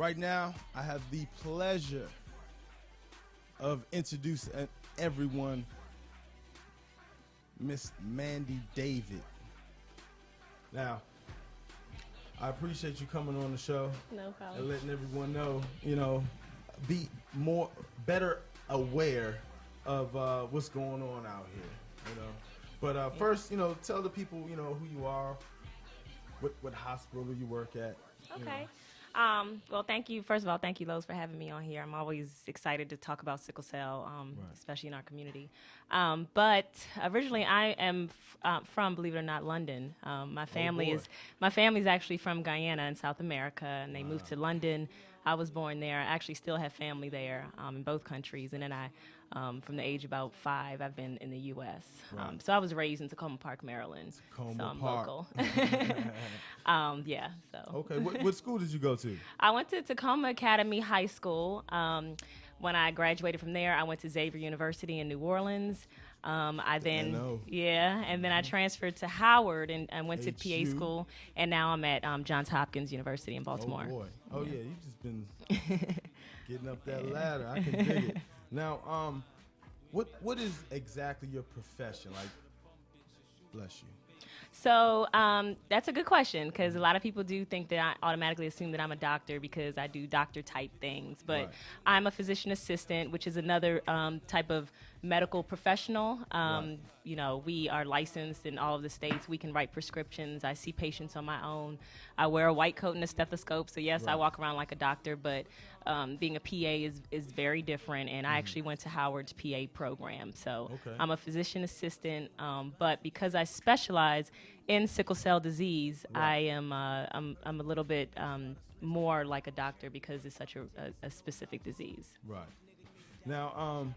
Right now, I have the pleasure of introducing everyone, Miss Mandy David. Now, I appreciate you coming on the show. No problem. And letting everyone know, be better aware of what's going on out here, But first, tell the people, who you are, what hospital you work at. Okay. Well, thank you. First of all, thank you, Lowe's, for having me on here. I'm always excited to talk about sickle cell, especially in our community. But originally, I am from, believe it or not, London. My family's actually from Guyana in South America, and they moved to London. I was born there. I actually still have family there in both countries. And then from the age of about 5, I've been in the U.S. Right. So I was raised in Tacoma Park, Maryland. Tacoma so I'm Park. local. So. Okay. What school did you go to? I went to Tacoma Academy High School. When I graduated from there, I went to Xavier University in New Orleans. And then I transferred to Howard and went to PA school, and now I'm at Johns Hopkins University in Baltimore. Oh boy! Oh yeah, you've just been getting up that ladder. I can dig it. Now, what is exactly your profession? Like, bless you. So that's a good question, because a lot of people do think that I automatically assume that I'm a doctor because I do doctor-type things. But I'm a physician assistant, which is another type of medical professional. We are licensed in all of the states. We can write prescriptions. I see patients on my own. I wear a white coat and a stethoscope. So, yes, I walk around like a doctor, but being a PA is very different. And I actually went to Howard's PA program. So I'm a physician assistant. But because I specialize in sickle cell disease, I am I'm a little bit more like a doctor because it's such a specific disease. Right. Now,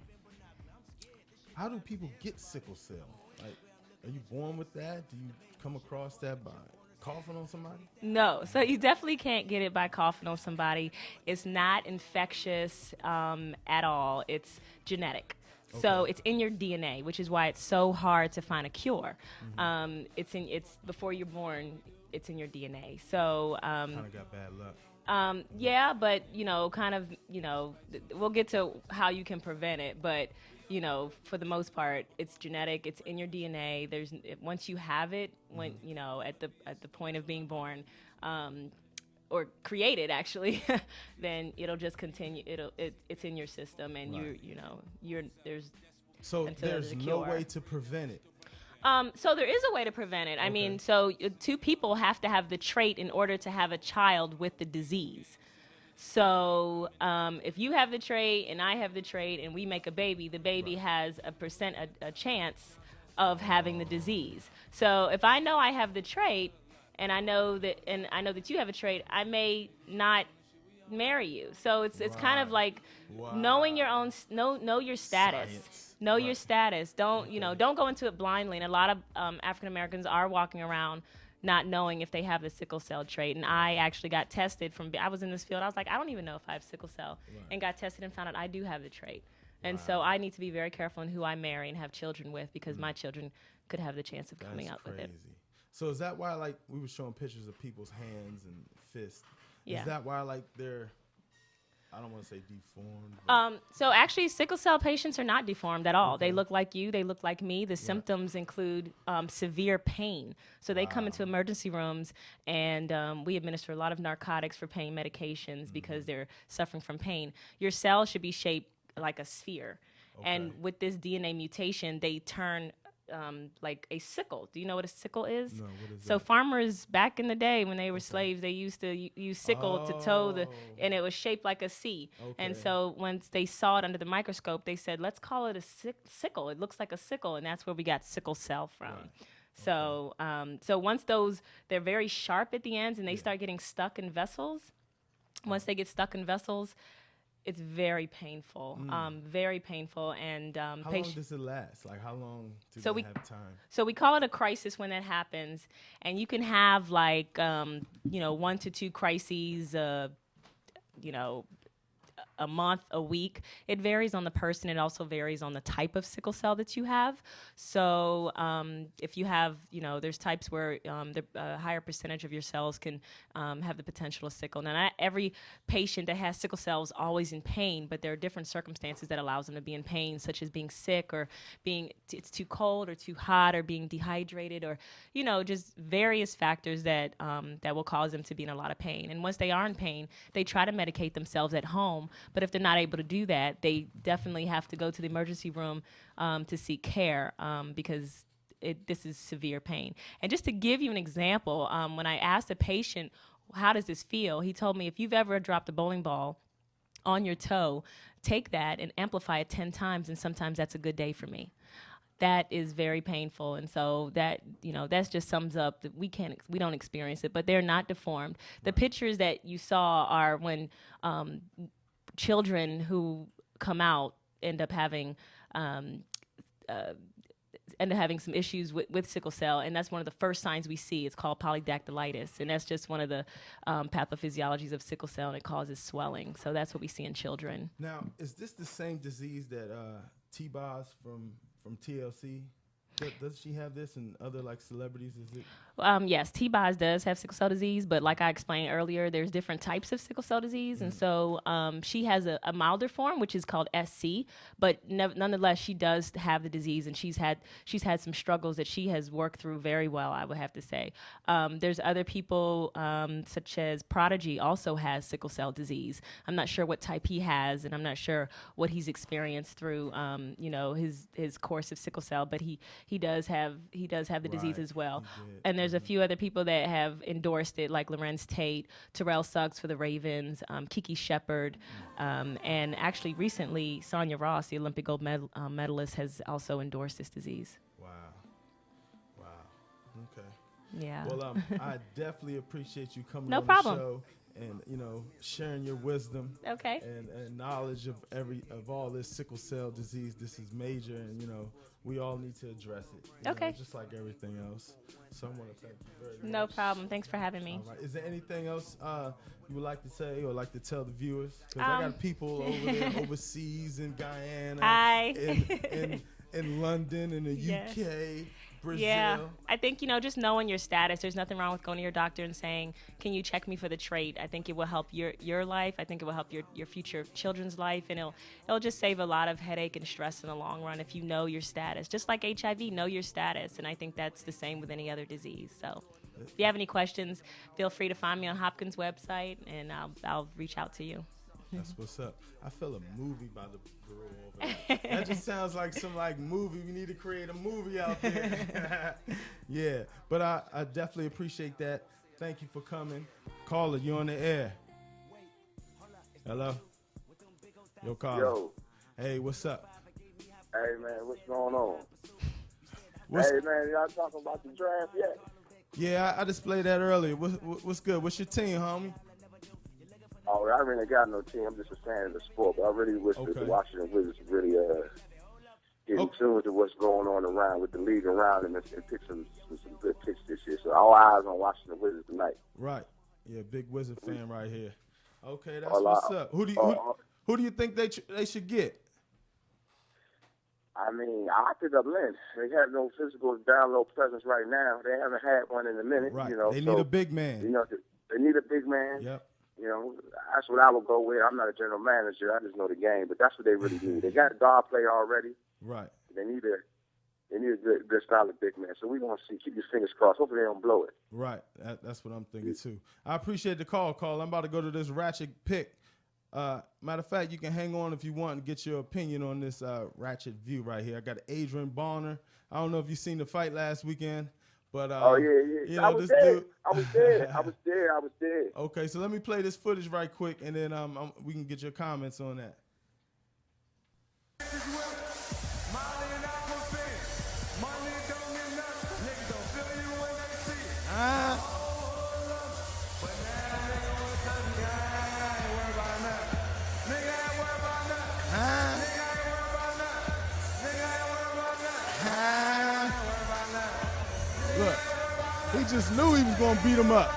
how do people get sickle cell? Like, are you born with that? Do you come across that by coughing on somebody? No, so you definitely can't get it by coughing on somebody. It's not infectious at all. It's genetic. Okay. So it's in your DNA, which is why it's so hard to find a cure. It's before you're born. It's in your DNA. So kind of got bad luck. But we'll get to how you can prevent it. But for the most part, it's genetic. It's in your DNA. Once you have it, when at the point of being born, or created actually, then it'll just continue. It's in your system, and there's no way to prevent it. So there is a way to prevent it. I mean, two people have to have the trait in order to have a child with the disease. So if you have the trait and I have the trait and we make a baby, the baby has a chance of having the disease. So if I know I have the trait and I know that you have a trait, I may not marry you. So it's kind of like knowing your own know your status. Science. Know your status. Don't don't go into it blindly. And a lot of African Americans are walking around not knowing if they have the sickle cell trait. And I actually got tested I was in this field. I was like, I don't even know if I have sickle cell, and got tested and found out I do have the trait. And so I need to be very careful in who I marry and have children with, because my children could have the chance of coming out with it. So is that why, like, we were showing pictures of people's hands and fists? Yeah. Is that why, like, they're, I don't want to say deformed? So actually, sickle cell patients are not deformed at all. They look like you. They look like me. The symptoms include severe pain. So they come into emergency rooms, and we administer a lot of narcotics for pain medications because they're suffering from pain. Your cell should be shaped like a sphere. And with this DNA mutation, they turn like a sickle. Do you know what a sickle is? No, what is so that? Farmers back in the day when they were slaves, they used to use sickle to tow and it was shaped like a C. And so once they saw it under the microscope, they said, let's call it a sickle. It looks like a sickle, and that's where we got sickle cell from. So so once they're very sharp at the ends and they start getting stuck in vessels. Once they get stuck in vessels, it's very painful, very painful. And how long does it last? Like, how long do they have time? So we call it a crisis when that happens, and you can have like 1 to 2 crises, a month, a week. It varies on the person. It also varies on the type of sickle cell that you have. So if you have, there's types where the higher percentage of your cells can have the potential of sickle. Now, not every patient that has sickle cell is always in pain, but there are different circumstances that allows them to be in pain, such as being sick or being it's too cold or too hot or being dehydrated or, just various factors that that will cause them to be in a lot of pain. And once they are in pain, they try to medicate themselves at home. But if they're not able to do that, they definitely have to go to the emergency room to seek care because this is severe pain. And just to give you an example, when I asked a patient, how does this feel? He told me, if you've ever dropped a bowling ball on your toe, take that and amplify it 10 times, and sometimes that's a good day for me. That is very painful, and so that that just sums up that we don't experience it, but they're not deformed. The pictures that you saw are when children who come out end up having some issues with sickle cell, and that's one of the first signs we see. It's called polydactylitis, and that's just one of the pathophysiologies of sickle cell, and it causes swelling. So that's what we see in children. Now, is this the same disease that T-Boz from TLC? Does she have this and other celebrities? Is it? Yes, T-Boz does have sickle cell disease, but like I explained earlier, there's different types of sickle cell disease, and so she has a milder form, which is called SC, but nonetheless, she does have the disease, and she's had some struggles that she has worked through very well, I would have to say. There's other people, such as Prodigy, also has sickle cell disease. I'm not sure what type he has, and I'm not sure what he's experienced through, his course of sickle cell, but he does have the disease as well. And there's a few other people that have endorsed it, like Lorenz Tate, Terrell Suggs for the Ravens, Kiki Shepard, and actually recently Sonia Ross, the Olympic gold medalist, has also endorsed this disease. Wow. Okay. Yeah. Well, I definitely appreciate you coming No on problem. the show and sharing your wisdom. Okay. And knowledge of all this sickle cell disease. This is major, and we all need to address it. Okay. Just like everything else. So I want to thank you very much. No problem. Thanks for having me. All right. Is there anything else you would like to say or like to tell the viewers? Because I got people over there overseas in Guyana, Hi. in London, in the Yes. UK, Brazil. Yeah, I think, just knowing your status, there's nothing wrong with going to your doctor and saying, can you check me for the trait? I think it will help your life. I think it will help your future children's life, and it'll just save a lot of headache and stress in the long run if you know your status. Just like HIV, know your status, and I think that's the same with any other disease. So if you have any questions, feel free to find me on Hopkins website, and I'll reach out to you. That's what's up. I feel a movie by the girl over there. That just sounds like some movie. We need to create a movie out there. Yeah, but I definitely appreciate that. Thank you for coming. Caller, you on the air. Hello? Yo, caller. Yo. Hey, what's up? Hey, man, what's going on? Hey, man, y'all talking about the draft yet? Yeah, I displayed that earlier. What's good? What's your team, homie? Oh, I really got no team. I'm just a fan of the sport, but I really wish that the Washington Wizards really get in tune to what's going on around with the league around them and pick some good picks this year. So all eyes on Washington Wizards tonight. Right. Yeah, big Wizard fan right here. Okay, that's what's up. Who do you think they should get? I mean, I pick up Lynn. They have no physical down low presence right now. They haven't had one in a minute. Right. They need a big man. They need a big man. Yep. That's what I would go with. I'm not a general manager. I just know the game, but that's what they really need. They got a guard player already. Right. They need a good solid big man. So we're going to see. Keep your fingers crossed. Hopefully they don't blow it. Right. That's what I'm thinking, too. I appreciate the call. I'm about to go to this ratchet pick. Matter of fact, you can hang on if you want and get your opinion on this ratchet view right here. I got Adrian Bonner. I don't know if you seen the fight last weekend. But, yeah. I was there. Okay, so let me play this footage right quick, and then we can get your comments on that. Look, he just knew he was going to beat him up.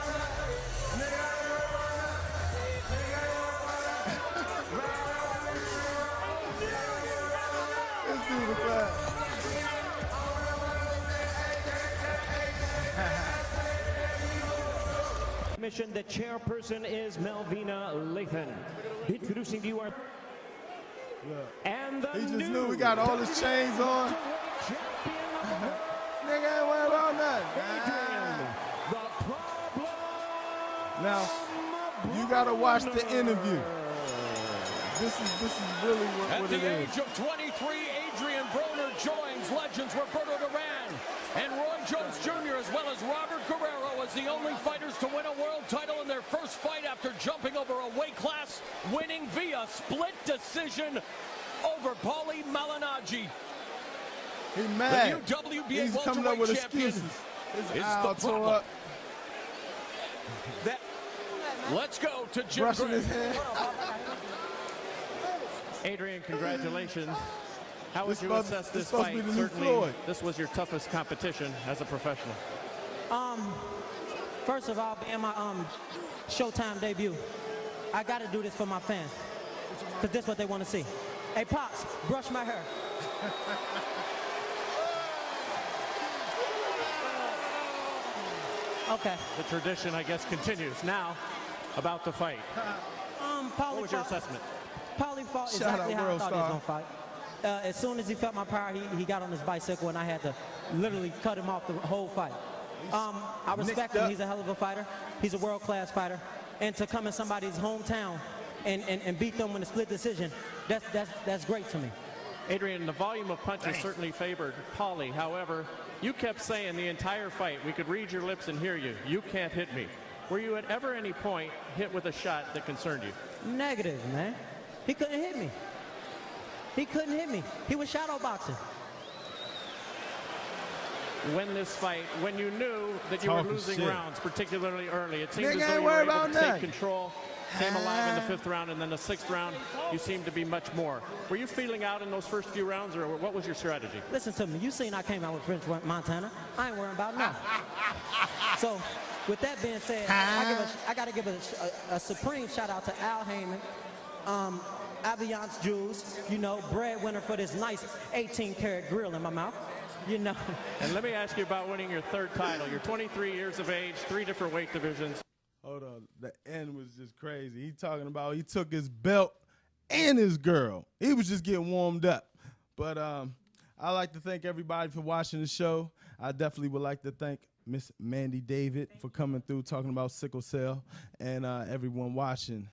commission, the chairperson is Melvina Lathan. Introducing to you our... And the he just knew we got all his chains on. Nigga ain't worried about nothing. Now, you gotta watch the interview. This is really what it is. At the age of 23, Adrian Broner joins legends Roberto Duran and Roy Jones Jr. as well as Robert Guerrero as the only fighters to win a world title in their first fight after jumping over a weight class, winning via split decision over Paulie Malignaggi. He's mad. The new WBA He's coming up with excuses. His eye tore up. Let's go to Jim Brushing Gray. his hair. Adrian, congratulations. How would you assess this supposed to fight? be the new Certainly, Floyd. this was your toughest competition as a professional. First of all, being my Showtime debut, I got to do this for my fans, because this is what they want to see. Hey, Pops, brush my hair. Okay. The tradition, I guess, continues. Now, about the fight. What was your assessment? Paulie fought exactly how I thought he was going to fight. As soon as he felt my power, he got on his bicycle, and I had to literally cut him off the whole fight. I respect him. He's a hell of a fighter. He's a world-class fighter. And to come in somebody's hometown and beat them in a split decision, that's great to me. Adrian, the volume of punches certainly favored Paulie. However, you kept saying the entire fight, we could read your lips and hear you, you can't hit me. Were you at ever any point hit with a shot that concerned you? Negative, man. He couldn't hit me. He couldn't hit me. He was shadow boxing. When this fight, when you knew that you were losing rounds, particularly early, it seemed as though you were able to take control, came alive in the 5th round, and then the 6th round, you seemed to be much more. Were you feeling out in those first few rounds, or what was your strategy? Listen to me. You seen I came out with French Montana. I ain't worrying about nothing. So, with that being said, I got to give a supreme shout out to Al Heyman, Aviance Jules, you know, breadwinner for this nice 18-karat grill in my mouth, you know. And let me ask you about winning your 3rd title. You're 23 years of age, 3 different weight divisions. Hold on, the end was just crazy. He talking about he took his belt and his girl. He was just getting warmed up. But I'd like to thank everybody for watching the show. I definitely would like to thank Miss Mandy David for coming through talking about sickle cell, and everyone watching.